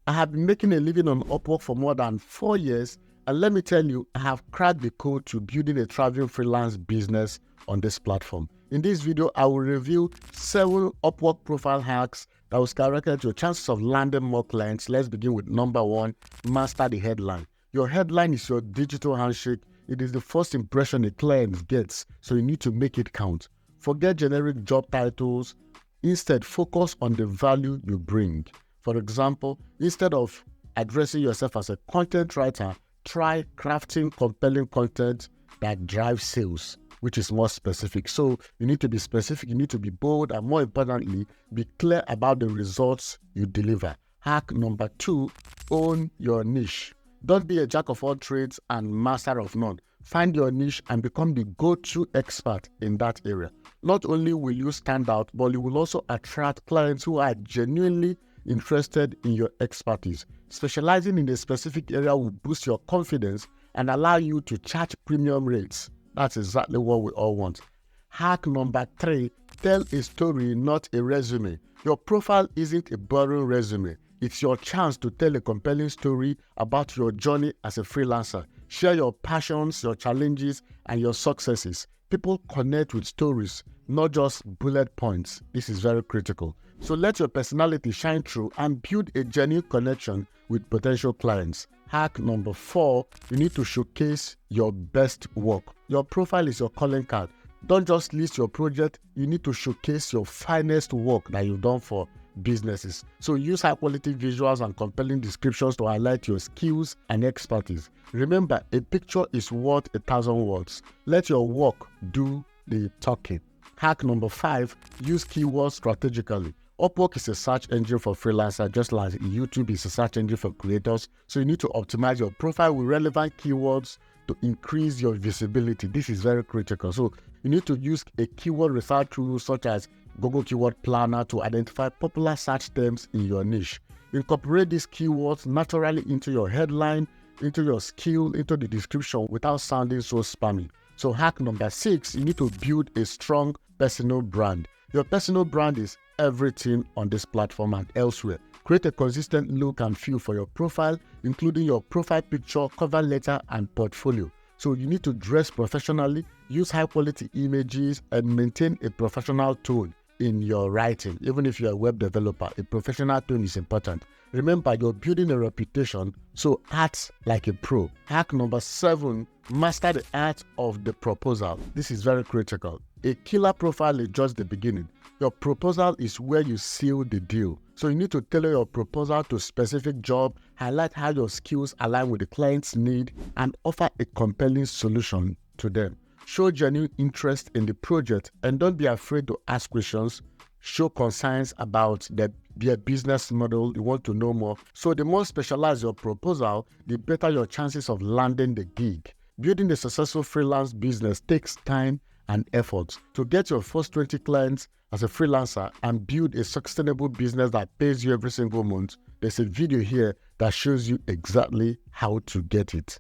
I have been making a living on Upwork for more than 4 years, and let me tell you, I have cracked the code to building a traveling freelance business on this platform. In this video, I will review 7 Upwork profile hacks that will skyrocket your chances of landing more clients. Let's begin with number 1, master the headline. Your headline is your digital handshake. It is the first impression a client gets, so you need to make it count. Forget generic job titles. Instead, focus on the value you bring. For example, instead of addressing yourself as a content writer, try crafting compelling content that drives sales, which is more specific. So you need to be specific, you need to be bold, and more importantly, be clear about the results you deliver. Hack number 2, own your niche. Don't be a jack of all trades and master of none. Find your niche and become the go-to expert in that area. Not only will you stand out, but you will also attract clients who are genuinely interested in your expertise. Specializing in a specific area will boost your confidence and allow you to charge premium rates. That's exactly what we all want. Hack number 3, tell a story, not a resume. Your profile isn't a boring resume. It's your chance to tell a compelling story about your journey as a freelancer. Share your passions, your challenges, and your successes. People connect with stories, not just bullet points. This is very critical. So let your personality shine through and build a genuine connection with potential clients. Hack number 4, you need to showcase your best work. Your profile is your calling card. Don't just list your project, you need to showcase your finest work that you've done for businesses. So use high quality visuals and compelling descriptions to highlight your skills and expertise. Remember, a picture is worth 1,000 words. Let your work do the talking. Hack number 5, use keywords strategically. Upwork is a search engine for freelancers, just like YouTube is a search engine for creators. So you need to optimize your profile with relevant keywords to increase your visibility. This is very critical. So you need to use a keyword research tool such as Google Keyword Planner to identify popular search terms in your niche. Incorporate these keywords naturally into your headline, into your skill, into the description without sounding so spammy. So hack number 6, you need to build a strong personal brand. Your personal brand is everything on this platform and elsewhere. Create a consistent look and feel for your profile, including your profile picture, cover letter, and portfolio. So you need to dress professionally, use high quality images, and maintain a professional tone in your writing. Even if you're a web developer, a professional tone is important. Remember, you're building a reputation, so act like a pro. Hack number 7, master the art of the proposal. This is very critical. A killer profile is just the beginning. Your proposal is where you seal the deal. So you need to tailor your proposal to a specific job, highlight how your skills align with the client's need, and offer a compelling solution to them. Show genuine interest in the project and don't be afraid to ask questions. Show concerns about their business model. You want to know more. So the more specialized your proposal, the better your chances of landing the gig. Building a successful freelance business takes time and effort. To get your first 20 clients as a freelancer and build a sustainable business that pays you every single month, there's a video here that shows you exactly how to get it.